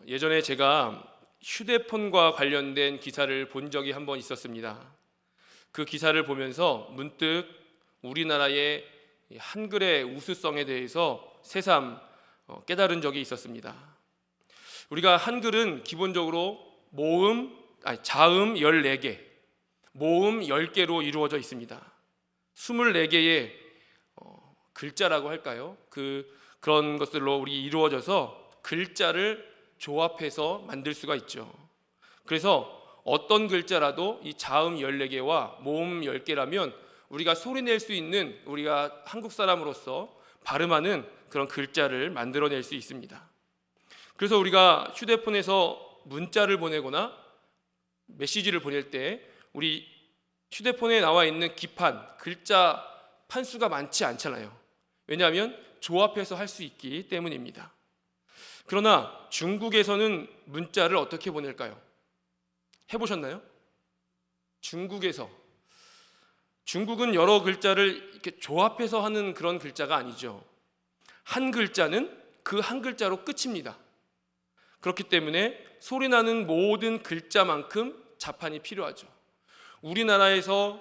예전에 제가 휴대폰과 관련된 기사를 본 적이 한 번 있었습니다. 그 기사를 보면서 문득 우리나라의 한글의 우수성에 대해서 새삼 깨달은 적이 있었습니다. 우리가 한글은 기본적으로 자음 14개, 모음 10개로 이루어져 있습니다. 24개의 글자라고 할까요? 그런 것들로 우리 이루어져서 글자를 조합해서 만들 수가 있죠. 그래서 어떤 글자라도 이 자음 14개와 모음 10개라면 우리가 소리낼 수 있는, 우리가 한국 사람으로서 발음하는 그런 글자를 만들어낼 수 있습니다. 그래서 우리가 휴대폰에서 문자를 보내거나 메시지를 보낼 때 우리 휴대폰에 나와 있는 기판, 글자 판수가 많지 않잖아요. 왜냐하면 조합해서 할 수 있기 때문입니다. 그러나 중국에서는 문자를 어떻게 보낼까요? 해보셨나요? 중국은 여러 글자를 이렇게 조합해서 하는 그런 글자가 아니죠. 한 글자는 그 한 글자로 끝입니다. 그렇기 때문에 소리나는 모든 글자만큼 자판이 필요하죠. 우리나라에서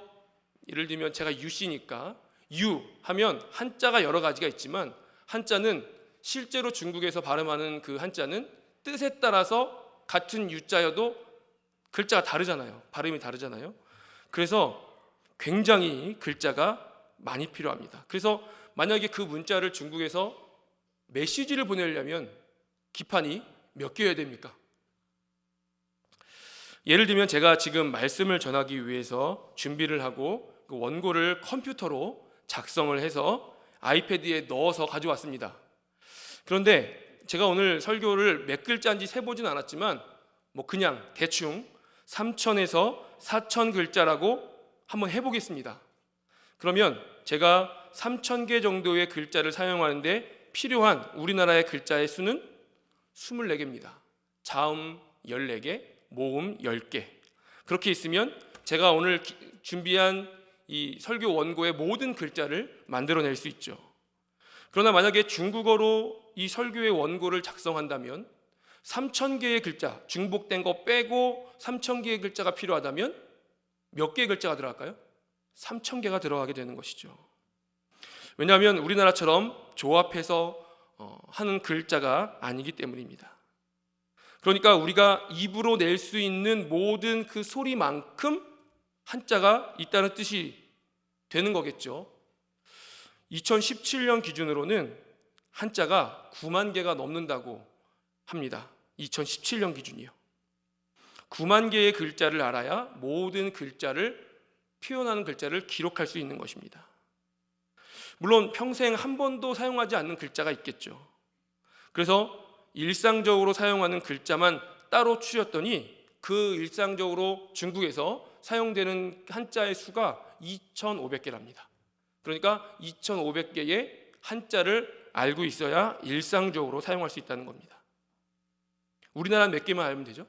예를 들면 제가 유씨니까 유 하면 한자가 여러 가지가 있지만 한자는 실제로 중국에서 발음하는 그 한자는 뜻에 따라서 같은 유자여도 글자가 다르잖아요. 발음이 다르잖아요. 그래서 굉장히 글자가 많이 필요합니다. 그래서 만약에 그 문자를 중국에서 메시지를 보내려면 기판이 몇 개여야 됩니까? 예를 들면 제가 지금 말씀을 전하기 위해서 준비를 하고 그 원고를 컴퓨터로 작성을 해서 아이패드에 넣어서 가져왔습니다. 그런데 제가 오늘 설교를 몇 글자인지 세보진 않았지만 그냥 대충 3,000에서 4,000 글자라고 한번 해보겠습니다. 그러면 제가 3,000개 정도의 글자를 사용하는데 필요한 우리나라의 글자의 수는 24개입니다. 자음 14개, 모음 10개. 그렇게 있으면 제가 오늘 준비한 이 설교 원고의 모든 글자를 만들어낼 수 있죠. 그러나 만약에 중국어로 이 설교의 원고를 작성한다면 3,000개의 글자, 중복된 거 빼고 3,000개의 글자가 필요하다면 몇 개의 글자가 들어갈까요? 3,000개가 들어가게 되는 것이죠. 왜냐하면 우리나라처럼 조합해서 하는 글자가 아니기 때문입니다. 그러니까 우리가 입으로 낼 수 있는 모든 그 소리만큼 한자가 있다는 뜻이 되는 거겠죠. 2017년 기준으로는 한자가 9만 개가 넘는다고 합니다. 2017년 기준이요. 9만 개의 글자를 알아야 모든 글자를 표현하는 글자를 기록할 수 있는 것입니다. 물론 평생 한 번도 사용하지 않는 글자가 있겠죠. 그래서 일상적으로 사용하는 글자만 따로 추렸더니 그 일상적으로 중국에서 사용되는 한자의 수가 2,500개랍니다. 그러니까 2,500개의 한자를 알고 있어야 일상적으로 사용할 수 있다는 겁니다. 우리나라는 몇 개만 알면 되죠?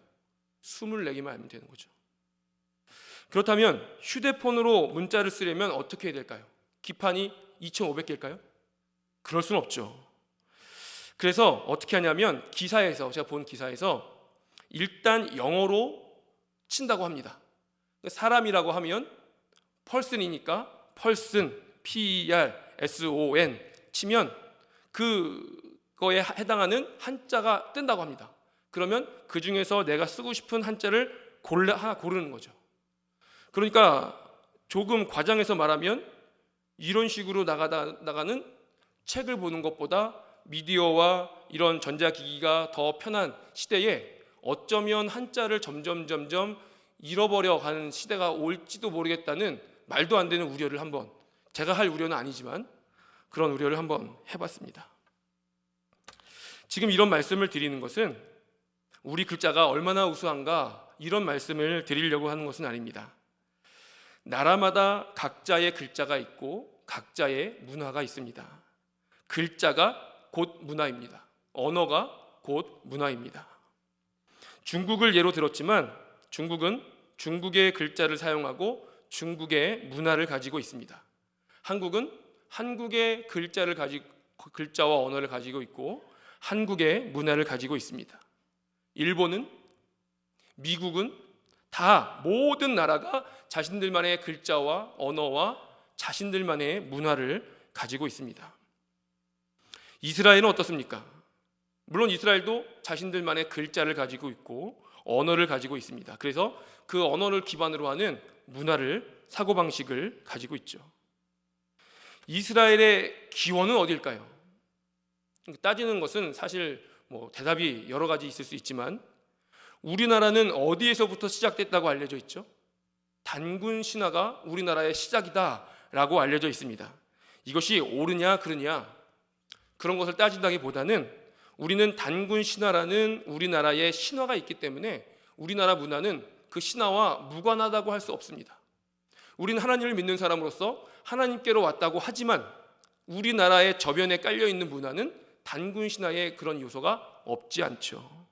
24개만 알면 되는 거죠. 그렇다면 휴대폰으로 문자를 쓰려면 어떻게 해야 될까요? 기판이 2,500개일까요? 그럴 수는 없죠. 그래서 어떻게 하냐면 제가 본 기사에서 일단 영어로 친다고 합니다. 사람이라고 하면 펄슨이니까 펄슨, P-E-R-S-O-N 치면 그거에 해당하는 한자가 뜬다고 합니다. 그러면 그 중에서 내가 쓰고 싶은 한자를 하나 고르는 거죠. 그러니까 조금 과장해서 말하면 이런 식으로 나가는 책을 보는 것보다 미디어와 이런 전자기기가 더 편한 시대에 어쩌면 한자를 점점 잃어버려 가는 시대가 올지도 모르겠다는 말도 안 되는 우려를 한번, 제가 할 우려는 아니지만 그런 우려를 한번 해봤습니다. 지금 이런 말씀을 드리는 것은 우리 글자가 얼마나 우수한가 이런 말씀을 드리려고 하는 것은 아닙니다. 나라마다 각자의 글자가 있고 각자의 문화가 있습니다. 글자가 곧 문화입니다. 언어가 곧 문화입니다. 중국을 예로 들었지만 중국은 중국의 글자를 사용하고 중국의 문화를 가지고 있습니다. 한국은 한국의 글자와 언어를 가지고 있고 한국의 문화를 가지고 있습니다. 일본은, 미국은 다 모든 나라가 자신들만의 글자와 언어와 자신들만의 문화를 가지고 있습니다. 이스라엘은 어떻습니까? 물론 이스라엘도 자신들만의 글자를 가지고 있고 언어를 가지고 있습니다. 그래서 그 언어를 기반으로 하는 문화를, 사고방식을 가지고 있죠. 이스라엘의 기원은 어딜까요? 따지는 것은 사실 대답이 여러 가지 있을 수 있지만 우리나라는 어디에서부터 시작됐다고 알려져 있죠? 단군 신화가 우리나라의 시작이다라고 알려져 있습니다. 이것이 옳으냐 그르냐 그런 것을 따진다기보다는 우리는 단군 신화라는 우리나라의 신화가 있기 때문에 우리나라 문화는 그 신화와 무관하다고 할 수 없습니다. 우리는 하나님을 믿는 사람으로서 하나님께로 왔다고 하지만 우리나라의 저변에 깔려 있는 문화는 단군 신화에 그런 요소가 없지 않죠.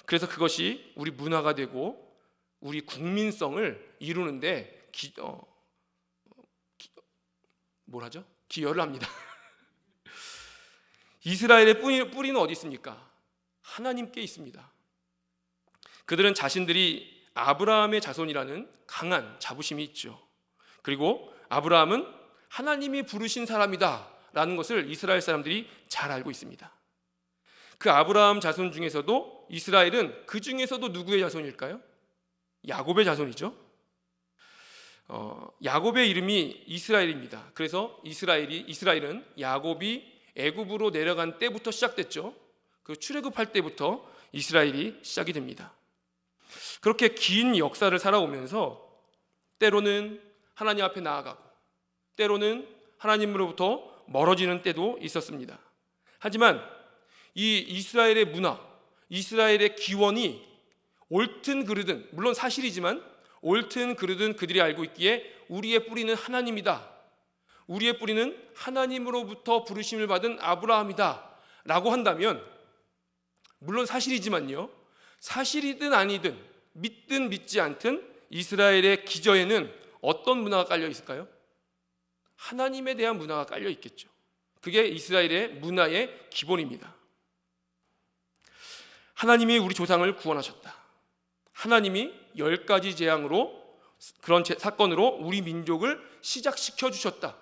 그래서 그것이 우리 문화가 되고 우리 국민성을 이루는데 기여를 합니다. 이스라엘의 뿌리는 어디 있습니까? 하나님께 있습니다. 그들은 자신들이 아브라함의 자손이라는 강한 자부심이 있죠. 그리고 아브라함은 하나님이 부르신 사람이다 라는 것을 이스라엘 사람들이 잘 알고 있습니다. 그 아브라함 자손 중에서도 이스라엘은 그 중에서도 누구의 자손일까요? 야곱의 자손이죠. 야곱의 이름이 이스라엘입니다. 그래서 이스라엘은 야곱이 애굽으로 내려간 때부터 시작됐죠. 그 출애굽할 때부터 이스라엘이 시작이 됩니다. 그렇게 긴 역사를 살아오면서 때로는 하나님 앞에 나아가고 때로는 하나님으로부터 멀어지는 때도 있었습니다. 하지만 이 이스라엘의 문화, 이스라엘의 기원이 옳든 그르든, 물론 사실이지만 옳든 그르든 그들이 알고 있기에 우리의 뿌리는 하나님이다, 우리의 뿌리는 하나님으로부터 부르심을 받은 아브라함이다 라고 한다면, 물론 사실이지만요, 사실이든 아니든 믿든 믿지 않든 이스라엘의 기저에는 어떤 문화가 깔려 있을까요? 하나님에 대한 문화가 깔려 있겠죠. 그게 이스라엘의 문화의 기본입니다. 하나님이 우리 조상을 구원하셨다. 하나님이 10가지 재앙으로, 그런 사건으로 우리 민족을 시작시켜 주셨다.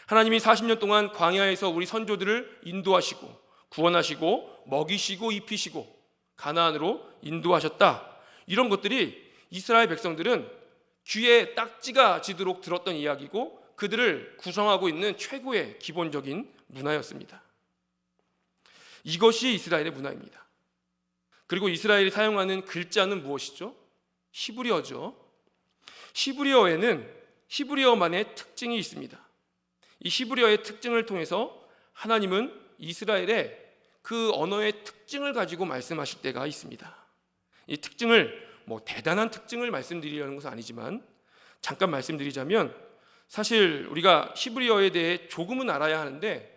하나님이 40년 동안 광야에서 우리 선조들을 인도하시고 구원하시고 먹이시고 입히시고 가나안으로 인도하셨다. 이런 것들이 이스라엘 백성들은 귀에 딱지가 지도록 들었던 이야기고 그들을 구성하고 있는 최고의 기본적인 문화였습니다. 이것이 이스라엘의 문화입니다. 그리고 이스라엘이 사용하는 글자는 무엇이죠? 히브리어죠. 히브리어에는 히브리어만의 특징이 있습니다. 이 히브리어의 특징을 통해서 하나님은 이스라엘의 그 언어의 특징을 가지고 말씀하실 때가 있습니다. 이 특징을 대단한 특징을 말씀드리려는 것은 아니지만 잠깐 말씀드리자면, 사실 우리가 히브리어에 대해 조금은 알아야 하는데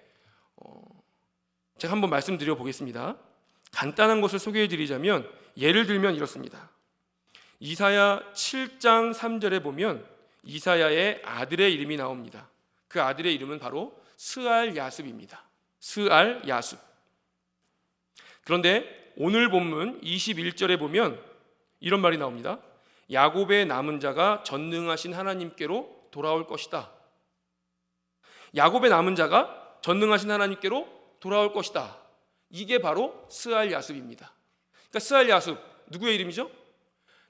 제가 한번 말씀드려 보겠습니다. 간단한 것을 소개해 드리자면, 예를 들면 이렇습니다. 이사야 7장 3절에 보면 이사야의 아들의 이름이 나옵니다. 그 아들의 이름은 바로 스알 야습입니다. 스알 야습. 그런데 오늘 본문 21절에 보면 이런 말이 나옵니다. 야곱의 남은 자가 전능하신 하나님께로 돌아올 것이다. 야곱의 남은 자가 전능하신 하나님께로 돌아올 것이다. 이게 바로 스알 야습입니다. 그러니까 스알 야습, 누구의 이름이죠?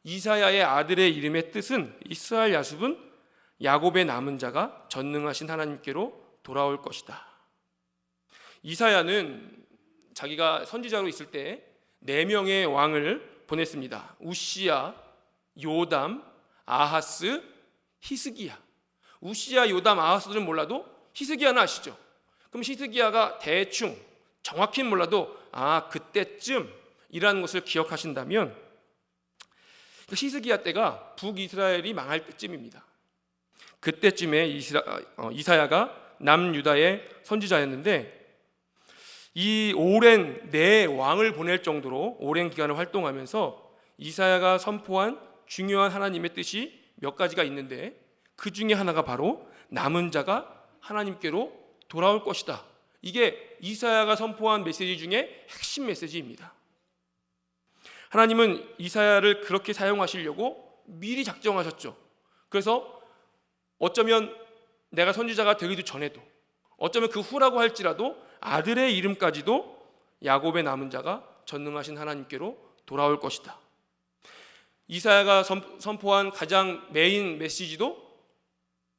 이사야의 아들의 이름의 뜻은, 이 스알 야습은 야곱의 남은 자가 전능하신 하나님께로 돌아올 것이다. 이사야는 자기가 선지자로 있을 때 4명의 왕을 보냈습니다. 우시야, 요담, 아하스, 히스기야. 우시야, 요담, 아하스들은 몰라도 히스기야는 아시죠? 그럼 히스기야가 대충, 정확히는 몰라도 그때쯤이라는 것을 기억하신다면, 히스기야 때가 북이스라엘이 망할 때쯤입니다. 그때쯤에 이사야가 남유다의 선지자였는데, 이 오랜 4왕을 보낼 정도로 오랜 기간을 활동하면서 이사야가 선포한 중요한 하나님의 뜻이 몇 가지가 있는데, 그 중에 하나가 바로 남은 자가 하나님께로 돌아올 것이다. 이게 이사야가 선포한 메시지 중에 핵심 메시지입니다. 하나님은 이사야를 그렇게 사용하시려고 미리 작정하셨죠. 그래서 어쩌면 내가 선지자가 되기도 전에도, 어쩌면 그 후라고 할지라도 아들의 이름까지도 야곱의 남은 자가 전능하신 하나님께로 돌아올 것이다. 이사야가 선포한 가장 메인 메시지도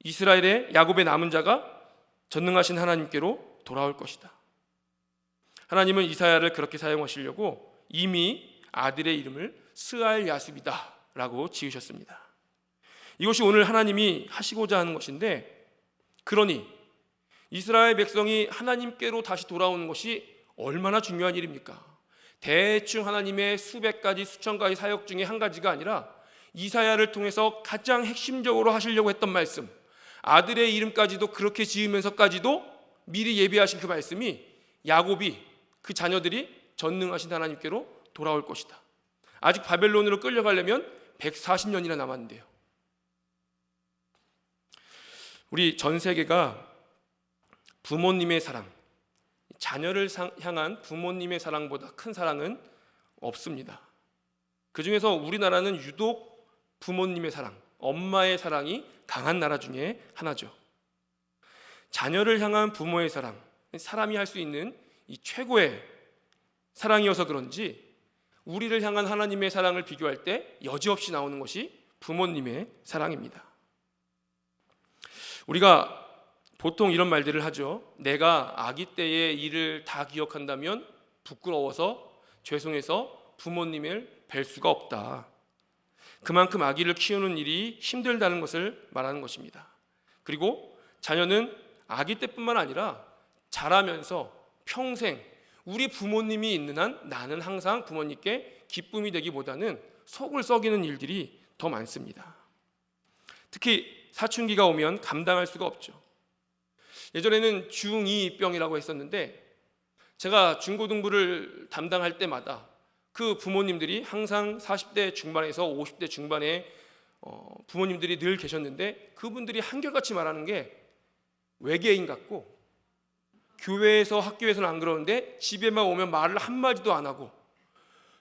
이스라엘의 야곱의 남은 자가 전능하신 하나님께로 돌아올 것이다. 하나님은 이사야를 그렇게 사용하시려고 이미 아들의 이름을 스알 야습이다 라고 지으셨습니다. 이것이 오늘 하나님이 하시고자 하는 것인데, 그러니 이스라엘 백성이 하나님께로 다시 돌아오는 것이 얼마나 중요한 일입니까? 대충 하나님의 수백 가지 수천 가지 사역 중에 한 가지가 아니라 이사야를 통해서 가장 핵심적으로 하시려고 했던 말씀, 아들의 이름까지도 그렇게 지으면서까지도 미리 예비하신 그 말씀이 야곱이, 그 자녀들이 전능하신 하나님께로 돌아올 것이다. 아직 바벨론으로 끌려가려면 140년이나 남았는데요. 우리 전 세계가 부모님의 사랑, 자녀를 향한 부모님의 사랑보다 큰 사랑은 없습니다. 그 중에서 우리나라는 유독 부모님의 사랑, 엄마의 사랑이 강한 나라 중에 하나죠. 자녀를 향한 부모의 사랑, 사람이 할 수 있는 이 최고의 사랑이어서 그런지 우리를 향한 하나님의 사랑을 비교할 때 여지없이 나오는 것이 부모님의 사랑입니다. 우리가 보통 이런 말들을 하죠. 내가 아기 때의 일을 다 기억한다면 부끄러워서 죄송해서 부모님을 뵐 수가 없다. 그만큼 아기를 키우는 일이 힘들다는 것을 말하는 것입니다. 그리고 자녀는 아기 때뿐만 아니라 자라면서 평생 우리 부모님이 있는 한 나는 항상 부모님께 기쁨이 되기보다는 속을 썩이는 일들이 더 많습니다. 특히 사춘기가 오면 감당할 수가 없죠. 예전에는 중2병이라고 했었는데, 제가 중고등부를 담당할 때마다 그 부모님들이 항상 40대 중반에서 50대 중반에 부모님들이 늘 계셨는데, 그분들이 한결같이 말하는 게 외계인 같고, 교회에서 학교에서는 안 그러는데 집에만 오면 말을 한마디도 안 하고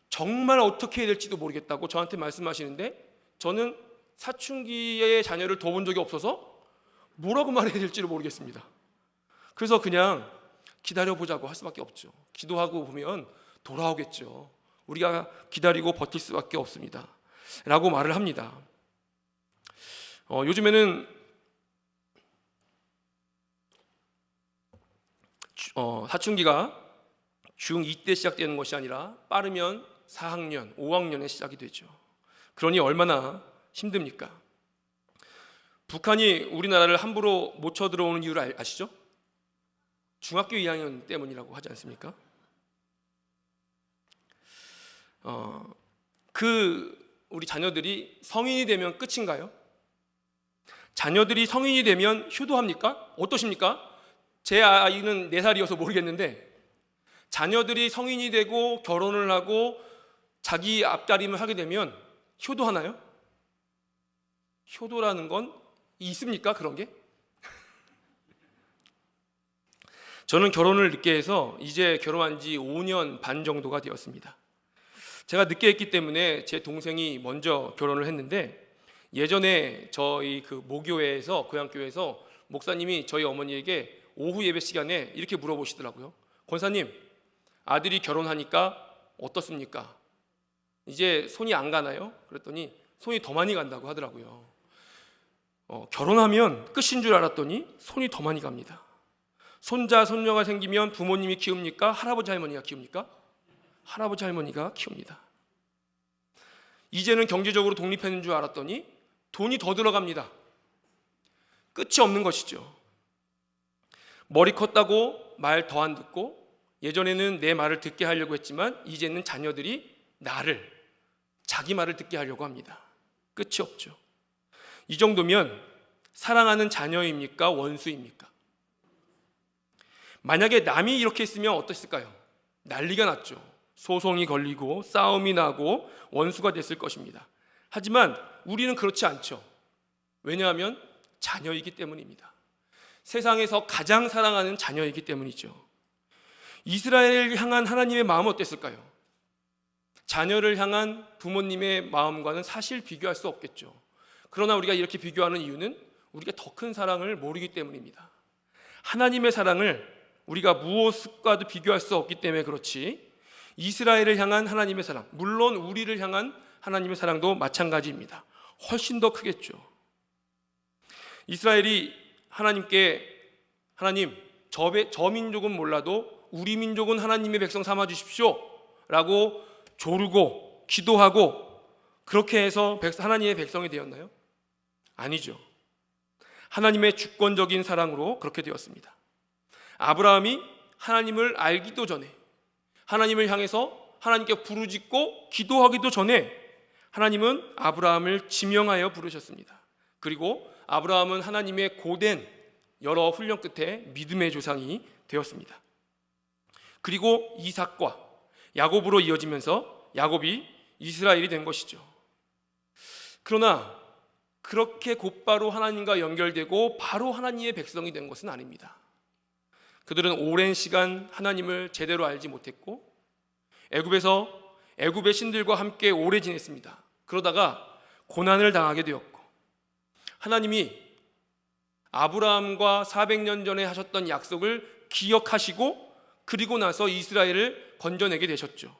정말 어떻게 해야 될지도 모르겠다고 저한테 말씀하시는데, 저는 사춘기의 자녀를 둬본 적이 없어서 뭐라고 말해야 될지를 모르겠습니다. 그래서 그냥 기다려보자고 할 수밖에 없죠. 기도하고 보면 돌아오겠죠. 우리가 기다리고 버틸 수밖에 없습니다 라고 말을 합니다. 요즘에는 사춘기가 중2 때 시작되는 것이 아니라 빠르면 4학년, 5학년에 시작이 되죠. 그러니 얼마나 힘듭니까? 북한이 우리나라를 함부로 못 쳐들어오는 이유를 아시죠? 중학교 2학년 때문이라고 하지 않습니까? 우리 자녀들이 성인이 되면 끝인가요? 자녀들이 성인이 되면 효도합니까? 어떠십니까? 제 아이는 4살이어서 모르겠는데, 자녀들이 성인이 되고 결혼을 하고 자기 앞다림을 하게 되면 효도하나요? 효도라는 건 있습니까? 그런 게? 저는 결혼을 늦게 해서 이제 결혼한 지 5년 반 정도가 되었습니다. 제가 늦게 했기 때문에 제 동생이 먼저 결혼을 했는데, 예전에 저희 그 모교회에서, 고향교회에서 목사님이 저희 어머니에게 오후 예배 시간에 이렇게 물어보시더라고요. 권사님, 아들이 결혼하니까 어떻습니까? 이제 손이 안 가나요? 그랬더니 손이 더 많이 간다고 하더라고요. 결혼하면 끝인 줄 알았더니 손이 더 많이 갑니다. 손자, 손녀가 생기면 부모님이 키웁니까? 할아버지, 할머니가 키웁니까? 할아버지, 할머니가 키웁니다. 이제는 경제적으로 독립했는 줄 알았더니 돈이 더 들어갑니다. 끝이 없는 것이죠. 머리 컸다고 말 더 안 듣고, 예전에는 내 말을 듣게 하려고 했지만 이제는 자녀들이 자기 말을 듣게 하려고 합니다. 끝이 없죠. 이 정도면 사랑하는 자녀입니까? 원수입니까? 만약에 남이 이렇게 했으면 어땠을까요? 난리가 났죠. 소송이 걸리고 싸움이 나고 원수가 됐을 것입니다. 하지만 우리는 그렇지 않죠. 왜냐하면 자녀이기 때문입니다. 세상에서 가장 사랑하는 자녀이기 때문이죠. 이스라엘을 향한 하나님의 마음은 어땠을까요? 자녀를 향한 부모님의 마음과는 사실 비교할 수 없겠죠. 그러나 우리가 이렇게 비교하는 이유는 우리가 더 큰 사랑을 모르기 때문입니다. 하나님의 사랑을 우리가 무엇과도 비교할 수 없기 때문에 그렇지, 이스라엘을 향한 하나님의 사랑, 물론 우리를 향한 하나님의 사랑도 마찬가지입니다. 훨씬 더 크겠죠. 이스라엘이 하나님께 하나님, 저 민족은 몰라도 우리 민족은 하나님의 백성 삼아 주십시오 라고 조르고 기도하고 그렇게 해서 하나님의 백성이 되었나요? 아니죠. 하나님의 주권적인 사랑으로 그렇게 되었습니다. 아브라함이 하나님을 알기도 전에, 하나님을 향해서 하나님께 부르짖고 기도하기도 전에 하나님은 아브라함을 지명하여 부르셨습니다. 그리고 아브라함은 하나님의 고된 여러 훈련 끝에 믿음의 조상이 되었습니다. 그리고 이삭과 야곱으로 이어지면서 야곱이 이스라엘이 된 것이죠. 그러나 그렇게 곧바로 하나님과 연결되고 바로 하나님의 백성이 된 것은 아닙니다. 그들은 오랜 시간 하나님을 제대로 알지 못했고 애굽의 신들과 함께 오래 지냈습니다. 그러다가 고난을 당하게 되었고 하나님이 아브라함과 400년 전에 하셨던 약속을 기억하시고 그리고 나서 이스라엘을 건져내게 되셨죠.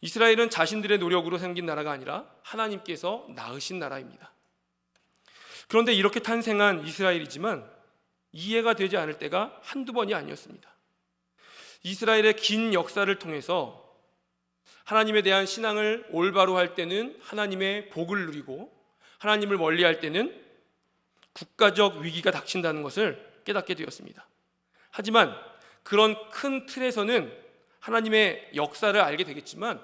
이스라엘은 자신들의 노력으로 생긴 나라가 아니라 하나님께서 낳으신 나라입니다. 그런데 이렇게 탄생한 이스라엘이지만 이해가 되지 않을 때가 한두 번이 아니었습니다. 이스라엘의 긴 역사를 통해서 하나님에 대한 신앙을 올바로 할 때는 하나님의 복을 누리고 하나님을 멀리할 때는 국가적 위기가 닥친다는 것을 깨닫게 되었습니다. 하지만 그런 큰 틀에서는 하나님의 역사를 알게 되겠지만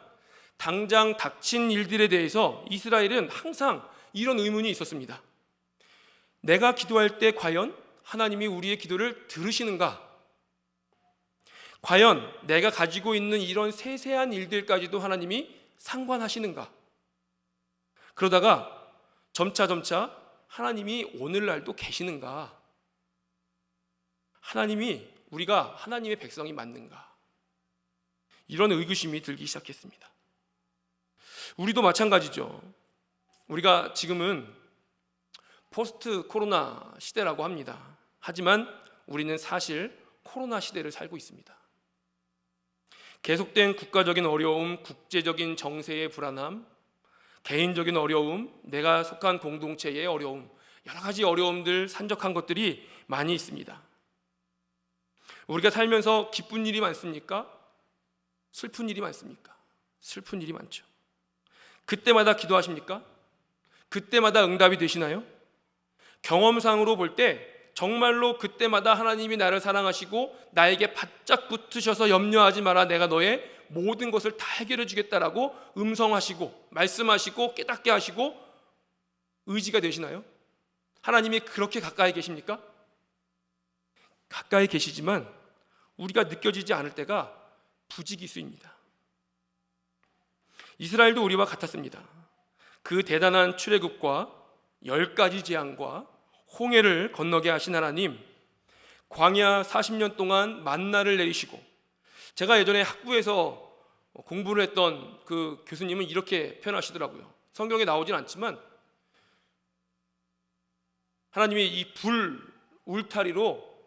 당장 닥친 일들에 대해서 이스라엘은 항상 이런 의문이 있었습니다. 내가 기도할 때 과연 하나님이 우리의 기도를 들으시는가? 과연 내가 가지고 있는 이런 세세한 일들까지도 하나님이 상관하시는가? 그러다가 점차 하나님이 오늘날도 계시는가? 하나님이 우리가 하나님의 백성이 맞는가? 이런 의구심이 들기 시작했습니다. 우리도 마찬가지죠. 우리가 지금은 포스트 코로나 시대라고 합니다. 하지만 우리는 사실 코로나 시대를 살고 있습니다. 계속된 국가적인 어려움, 국제적인 정세의 불안함, 개인적인 어려움, 내가 속한 공동체의 어려움, 여러 가지 어려움들, 산적한 것들이 많이 있습니다. 우리가 살면서 기쁜 일이 많습니까? 슬픈 일이 많습니까? 슬픈 일이 많죠. 그때마다 기도하십니까? 그때마다 응답이 되시나요? 경험상으로 볼 때 정말로 그때마다 하나님이 나를 사랑하시고 나에게 바짝 붙으셔서 염려하지 마라, 내가 너의 모든 것을 다 해결해 주겠다라고 음성하시고 말씀하시고 깨닫게 하시고 의지가 되시나요? 하나님이 그렇게 가까이 계십니까? 가까이 계시지만 우리가 느껴지지 않을 때가 부지기수입니다. 이스라엘도 우리와 같았습니다. 그 대단한 출애굽과 10가지 재앙과 홍해를 건너게 하신 하나님, 광야 40년 동안 만나를 내리시고, 제가 예전에 학부에서 공부를 했던 그 교수님은 이렇게 표현하시더라고요. 성경에 나오진 않지만 하나님이 이 불 울타리로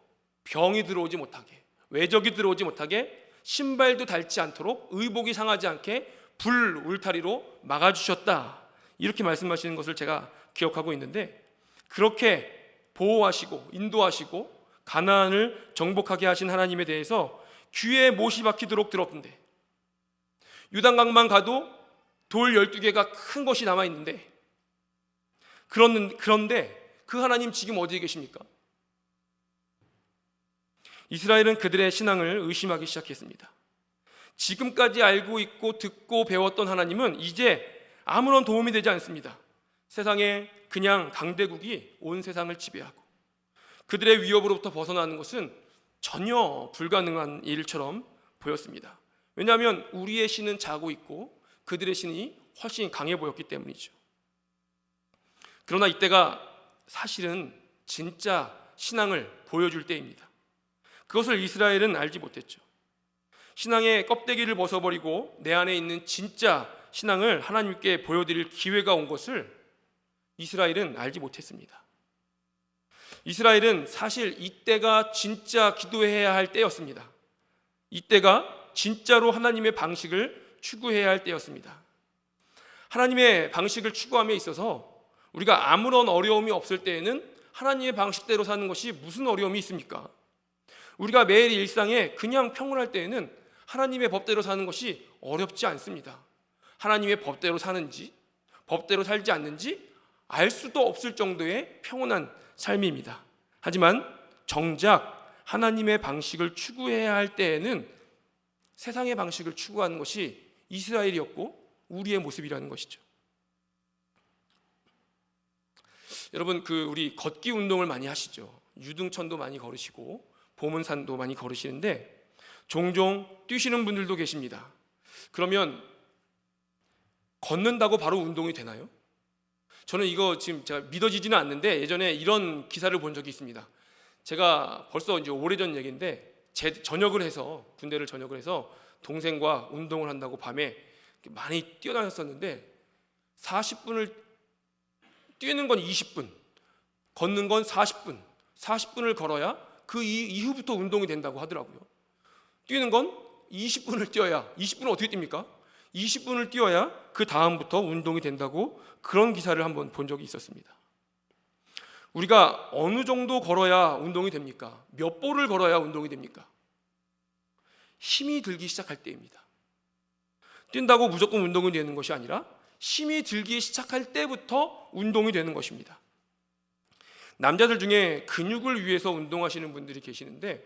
병이 들어오지 못하게, 외적이 들어오지 못하게, 신발도 닳지 않도록, 의복이 상하지 않게 불 울타리로 막아주셨다, 이렇게 말씀하시는 것을 제가 기억하고 있는데, 그렇게 보호하시고 인도하시고 가나안을 정복하게 하신 하나님에 대해서 귀에 못이 박히도록 들었는데, 유단강만 가도 돌 12개가 큰 것이 남아있는데, 그런데 그 하나님 지금 어디에 계십니까? 이스라엘은 그들의 신앙을 의심하기 시작했습니다. 지금까지 알고 있고 듣고 배웠던 하나님은 이제 아무런 도움이 되지 않습니다. 세상에 그냥 강대국이 온 세상을 지배하고 그들의 위협으로부터 벗어나는 것은 전혀 불가능한 일처럼 보였습니다. 왜냐하면 우리의 신은 자고 있고 그들의 신이 훨씬 강해 보였기 때문이죠. 그러나 이때가 사실은 진짜 신앙을 보여줄 때입니다. 그것을 이스라엘은 알지 못했죠. 신앙의 껍데기를 벗어버리고 내 안에 있는 진짜 신앙을 하나님께 보여드릴 기회가 온 것을 이스라엘은 알지 못했습니다. 이스라엘은 사실 이때가 진짜 기도해야 할 때였습니다. 이때가 진짜로 하나님의 방식을 추구해야 할 때였습니다. 하나님의 방식을 추구함에 있어서 우리가 아무런 어려움이 없을 때에는 하나님의 방식대로 사는 것이 무슨 어려움이 있습니까? 우리가 매일 일상에 그냥 평온할 때에는 하나님의 법대로 사는 것이 어렵지 않습니다. 하나님의 법대로 사는지 법대로 살지 않는지 알 수도 없을 정도의 평온한 삶입니다. 하지만 정작 하나님의 방식을 추구해야 할 때에는 세상의 방식을 추구하는 것이 이스라엘이었고 우리의 모습이라는 것이죠. 여러분, 우리 걷기 운동을 많이 하시죠. 유등천도 많이 걸으시고 보문산도 많이 걸으시는데 종종 뛰시는 분들도 계십니다. 그러면 걷는다고 바로 운동이 되나요? 저는 이거 지금 제가 믿어지지는 않는데 예전에 이런 기사를 본 적이 있습니다. 제가 벌써 이제 오래전 얘기인데 군대를 전역을 해서 동생과 운동을 한다고 밤에 많이 뛰어다녔었는데 40분을 뛰는 건 20분, 걷는 건 40분을 걸어야 그 이후부터 운동이 된다고 하더라고요. 뛰는 건 20분을 뛰어야, 20분은 어떻게 뜁니까? 20분을 뛰어야 그 다음부터 운동이 된다고 그런 기사를 한번 본 적이 있었습니다. 우리가 어느 정도 걸어야 운동이 됩니까? 몇 보를 걸어야 운동이 됩니까? 힘이 들기 시작할 때입니다. 뛴다고 무조건 운동이 되는 것이 아니라 힘이 들기 시작할 때부터 운동이 되는 것입니다. 남자들 중에 근육을 위해서 운동하시는 분들이 계시는데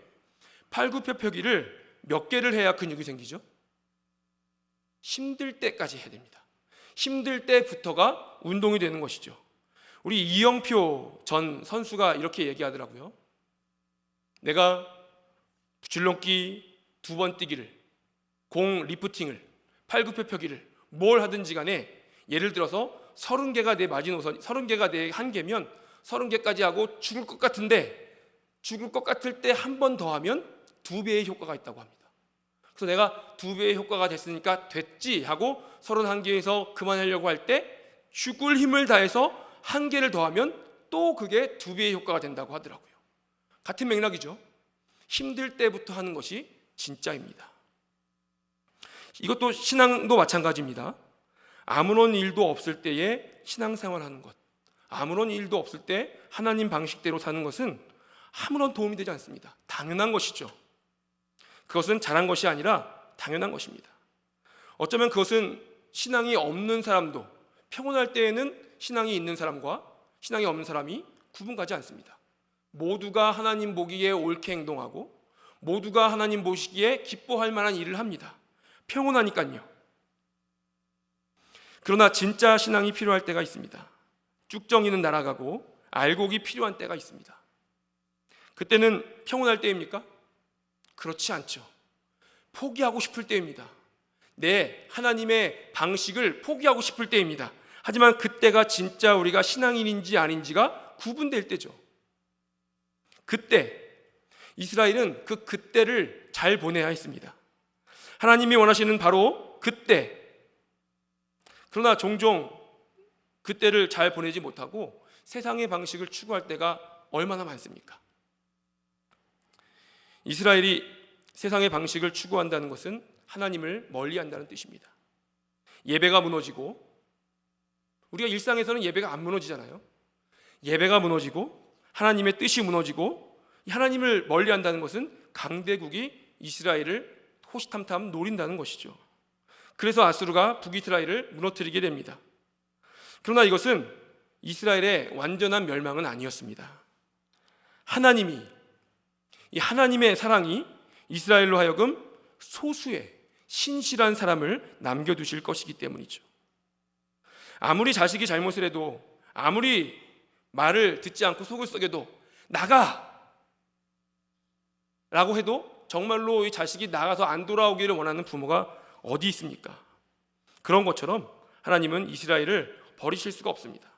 팔굽혀펴기를 몇 개를 해야 근육이 생기죠? 힘들 때까지 해야 됩니다. 힘들 때부터가 운동이 되는 것이죠. 우리 이영표 전 선수가 이렇게 얘기하더라고요. 내가 줄넘기 2번 뛰기를, 공 리프팅을, 팔굽혀펴기를 뭘 하든지 간에 예를 들어서 30개가 내 마지노선, 30개가 내 한계면 30개까지 하고 죽을 것 같을 때 한 번 더 하면 2배의 효과가 있다고 합니다. 그래서 내가 2배의 효과가 됐으니까 됐지 하고 31개에서 그만하려고 할 때 죽을 힘을 다해서 1개를 더하면 또 그게 2배의 효과가 된다고 하더라고요. 같은 맥락이죠. 힘들 때부터 하는 것이 진짜입니다. 이것도 신앙도 마찬가지입니다. 아무런 일도 없을 때에 신앙생활하는 것, 아무런 일도 없을 때 하나님 방식대로 사는 것은 아무런 도움이 되지 않습니다. 당연한 것이죠. 그것은 잘한 것이 아니라 당연한 것입니다. 어쩌면 그것은 신앙이 없는 사람도 평온할 때에는 신앙이 있는 사람과 신앙이 없는 사람이 구분가지 않습니다. 모두가 하나님 보기에 옳게 행동하고 모두가 하나님 보시기에 기뻐할 만한 일을 합니다. 평온하니까요. 그러나 진짜 신앙이 필요할 때가 있습니다. 쭉정이는 날아가고 알곡이 필요한 때가 있습니다. 그때는 평온할 때입니까? 그렇지 않죠. 포기하고 싶을 때입니다. 하나님의 방식을 포기하고 싶을 때입니다. 하지만 그때가 진짜 우리가 신앙인인지 아닌지가 구분될 때죠. 그때 이스라엘은 그때를 잘 보내야 했습니다. 하나님이 원하시는 바로 그때. 그러나 종종 그때를 잘 보내지 못하고 세상의 방식을 추구할 때가 얼마나 많습니까? 이스라엘이 세상의 방식을 추구한다는 것은 하나님을 멀리한다는 뜻입니다. 예배가 무너지고, 우리가 일상에서는 예배가 안 무너지잖아요. 예배가 무너지고 하나님의 뜻이 무너지고 하나님을 멀리한다는 것은 강대국이 이스라엘을 호시탐탐 노린다는 것이죠. 그래서 아수르가 북이스라엘을 무너뜨리게 됩니다. 그러나 이것은 이스라엘의 완전한 멸망은 아니었습니다. 이 하나님의 사랑이 이스라엘로 하여금 소수의 신실한 사람을 남겨두실 것이기 때문이죠. 아무리 자식이 잘못을 해도, 아무리 말을 듣지 않고 속을 썩여도 나가! 라고 해도 정말로 이 자식이 나가서 안 돌아오기를 원하는 부모가 어디 있습니까? 그런 것처럼 하나님은 이스라엘을 버리실 수가 없습니다.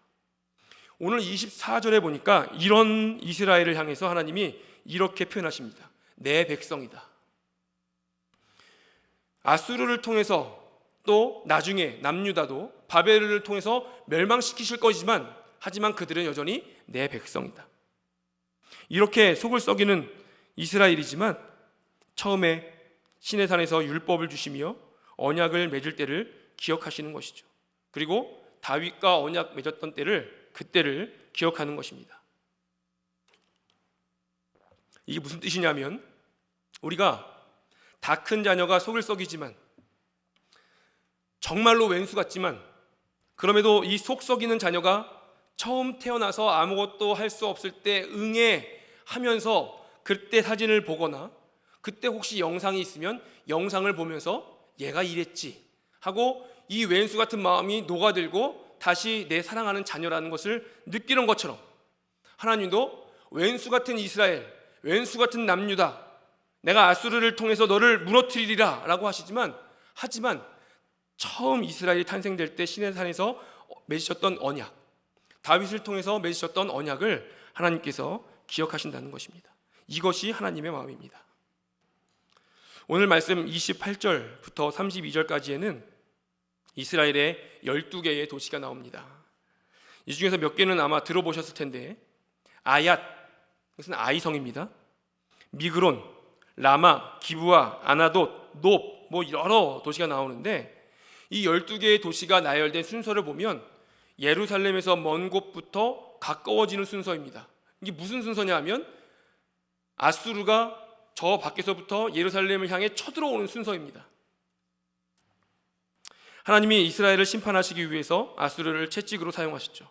오늘 24절에 보니까 이런 이스라엘을 향해서 하나님이 이렇게 표현하십니다. 내 백성이다. 아수르를 통해서 또 나중에 남유다도 바벨을 통해서 멸망시키실 것이지만 하지만 그들은 여전히 내 백성이다. 이렇게 속을 썩이는 이스라엘이지만 처음에 시내산에서 율법을 주시며 언약을 맺을 때를 기억하시는 것이죠. 그리고 다윗과 언약 맺었던 그때를 기억하는 것입니다. 이게 무슨 뜻이냐면 우리가 다 큰 자녀가 속을 썩이지만 정말로 왼수 같지만 그럼에도 이 속 썩이는 자녀가 처음 태어나서 아무것도 할 수 없을 때 응애하면서 그때 사진을 보거나 그때 혹시 영상이 있으면 영상을 보면서 얘가 이랬지 하고 이 왼수 같은 마음이 녹아들고 다시 내 사랑하는 자녀라는 것을 느끼는 것처럼 하나님도 왼수 같은 이스라엘, 왼수 같은 남유다, 내가 아수르를 통해서 너를 무너뜨리리라 라고 하시지만 하지만 처음 이스라엘이 탄생될 때 시내산에서 맺으셨던 언약, 다윗을 통해서 맺으셨던 언약을 하나님께서 기억하신다는 것입니다. 이것이 하나님의 마음입니다. 오늘 말씀 28절부터 32절까지에는 이스라엘의 12개의 도시가 나옵니다. 이 중에서 몇 개는 아마 들어보셨을 텐데 아얏, 이것은 아이성입니다. 미그론, 라마, 기브아, 아나돗, 높, 여러 도시가 나오는데 이 12개의 도시가 나열된 순서를 보면 예루살렘에서 먼 곳부터 가까워지는 순서입니다. 이게 무슨 순서냐 하면 아수르가 저 밖에서부터 예루살렘을 향해 쳐들어오는 순서입니다. 하나님이 이스라엘을 심판하시기 위해서 아수르를 채찍으로 사용하셨죠.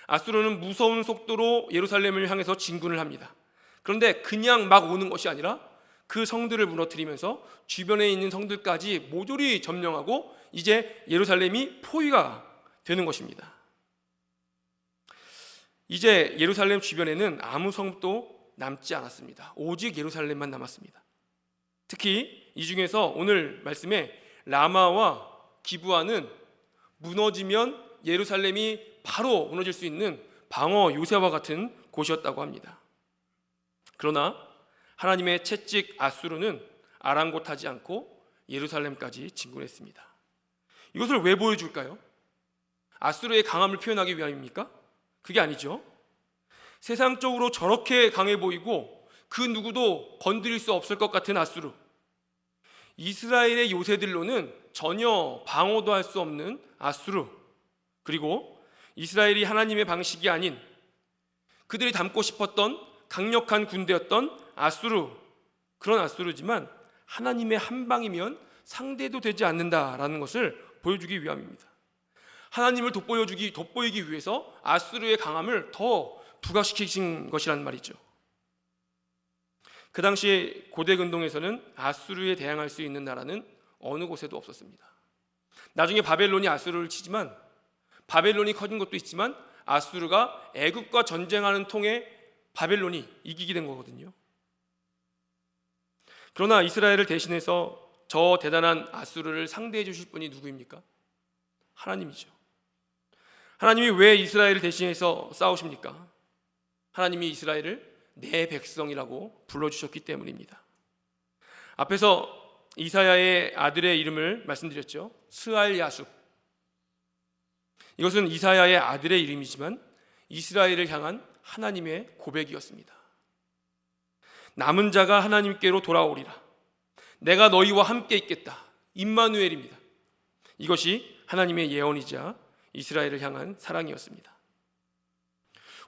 아수르는 무서운 속도로 예루살렘을 향해서 진군을 합니다. 그런데 그냥 막 오는 것이 아니라 그 성들을 무너뜨리면서 주변에 있는 성들까지 모조리 점령하고 이제 예루살렘이 포위가 되는 것입니다. 이제 예루살렘 주변에는 아무 성도 남지 않았습니다. 오직 예루살렘만 남았습니다. 특히 이 중에서 오늘 말씀에 라마와 기브아는 무너지면 예루살렘이 바로 무너질 수 있는 방어 요새와 같은 곳이었다고 합니다. 그러나 하나님의 채찍 아수르는 아랑곳하지 않고 예루살렘까지 진군했습니다. 이것을 왜 보여줄까요? 아수르의 강함을 표현하기 위함입니까? 그게 아니죠. 세상적으로 저렇게 강해 보이고 그 누구도 건드릴 수 없을 것 같은 아수르, 이스라엘의 요새들로는 전혀 방어도 할 수 없는 아수르, 그리고 이스라엘이 하나님의 방식이 아닌 그들이 닮고 싶었던 강력한 군대였던 아수르, 그런 아수르지만 하나님의 한 방이면 상대도 되지 않는다라는 것을 보여주기 위함입니다. 하나님을 돋보이기 위해서 아수르의 강함을 더 부각시키신 것이란 말이죠. 그 당시 고대 근동에서는 아수르에 대항할 수 있는 나라는 어느 곳에도 없었습니다. 나중에 바벨론이 아수르를 치지만 바벨론이 커진 것도 있지만 아수르가 애굽과 전쟁하는 통에 바벨론이 이기게 된 거거든요. 그러나 이스라엘을 대신해서 저 대단한 아수르를 상대해 주실 분이 누구입니까? 하나님이죠. 하나님이 왜 이스라엘을 대신해서 싸우십니까? 하나님이 이스라엘을 내 백성이라고 불러주셨기 때문입니다. 앞에서 이사야의 아들의 이름을 말씀드렸죠. 스알야숲. 이것은 이사야의 아들의 이름이지만 이스라엘을 향한 하나님의 고백이었습니다. 남은 자가 하나님께로 돌아오리라. 내가 너희와 함께 있겠다. 임마누엘입니다. 이것이 하나님의 예언이자 이스라엘을 향한 사랑이었습니다.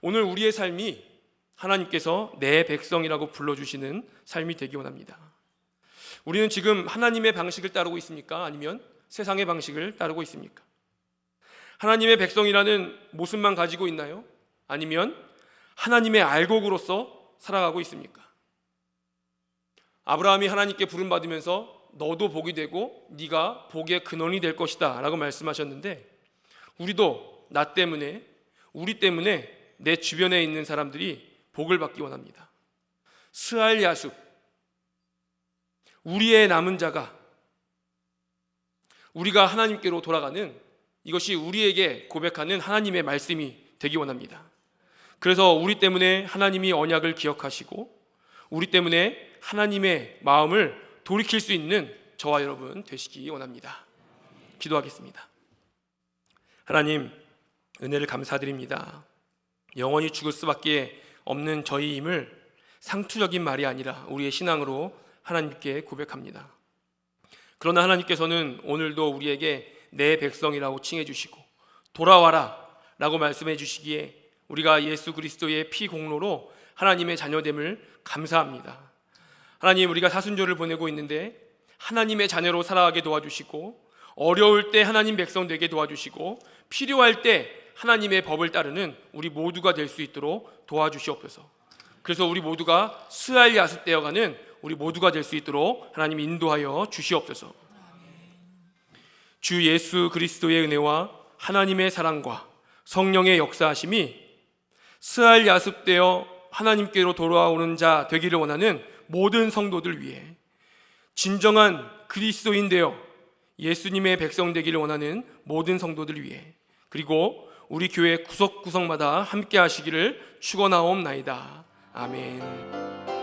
오늘 우리의 삶이 하나님께서 내 백성이라고 불러주시는 삶이 되기 원합니다. 우리는 지금 하나님의 방식을 따르고 있습니까? 아니면 세상의 방식을 따르고 있습니까? 하나님의 백성이라는 모습만 가지고 있나요? 아니면 하나님의 알곡으로서 살아가고 있습니까? 아브라함이 하나님께 부름받으면서 너도 복이 되고 네가 복의 근원이 될 것이다 라고 말씀하셨는데 우리도 나 때문에 우리 때문에 내 주변에 있는 사람들이 복을 받기 원합니다. 스알야숲, 우리의 남은 자가 우리가 하나님께로 돌아가는 이것이 우리에게 고백하는 하나님의 말씀이 되기 원합니다. 그래서 우리 때문에 하나님이 언약을 기억하시고 우리 때문에 하나님의 마음을 돌이킬 수 있는 저와 여러분 되시기 원합니다. 기도하겠습니다. 하나님, 은혜를 감사드립니다. 영원히 죽을 수밖에 없는 저희임을 상투적인 말이 아니라 우리의 신앙으로 하나님께 고백합니다. 그러나 하나님께서는 오늘도 우리에게 내 백성이라고 칭해 주시고 돌아와라 라고 말씀해 주시기에 우리가 예수 그리스도의 피 공로로 하나님의 자녀됨을 감사합니다. 하나님, 우리가 사순절을 보내고 있는데 하나님의 자녀로 살아가게 도와주시고 어려울 때 하나님 백성 되게 도와주시고 필요할 때 하나님의 법을 따르는 우리 모두가 될 수 있도록 도와주시옵소서. 그래서 우리 모두가 스알 야습되어가는 우리 모두가 될 수 있도록 하나님 인도하여 주시옵소서. 주 예수 그리스도의 은혜와 하나님의 사랑과 성령의 역사하심이 스알 야습되어 하나님께로 돌아오는 자 되기를 원하는 모든 성도들 위해 진정한 그리스도인 되어 예수님의 백성 되기를 원하는 모든 성도들 위해 그리고 우리 교회 구석구석마다 함께 하시기를 축원하옵나이다. 아멘.